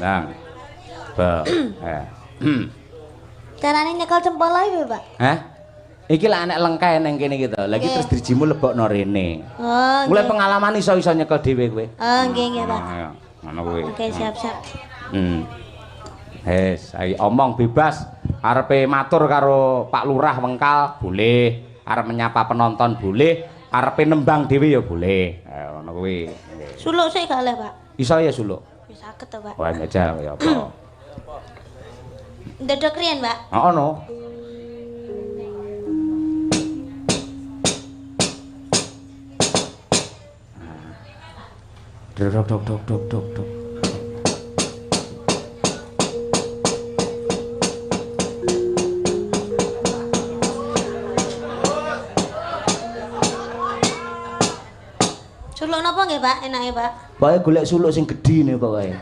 Nang. Ba. Carane nyekel cempol ae, Pak. Hah? Iki lah anek lengkae nang kene iki to. Lagi terus drijimu lebokno rene. Oh. Mulai pengalaman iso nyekel dhewe kowe. Oh, nggih, Pak. Ngono kuwi. Oke, siap-siap. Ayo omong bebas. Arepe matur karo Pak Lurah Wengkal boleh, arep menyapa penonton boleh, arepe nembang dhewe ya boleh. Ngono kuwi. Suluk sik gak oleh, Pak. Iso ya suluk. Wis saged to, Pak. Wah, njajal ya apa. Ndedok riyen, Pak. Heeh no. Dok dok dok dok dok dok. Suluk napa nggih, Pak? Enake, Pak. Pokoke golek suluk sing gedhi niku pokoke.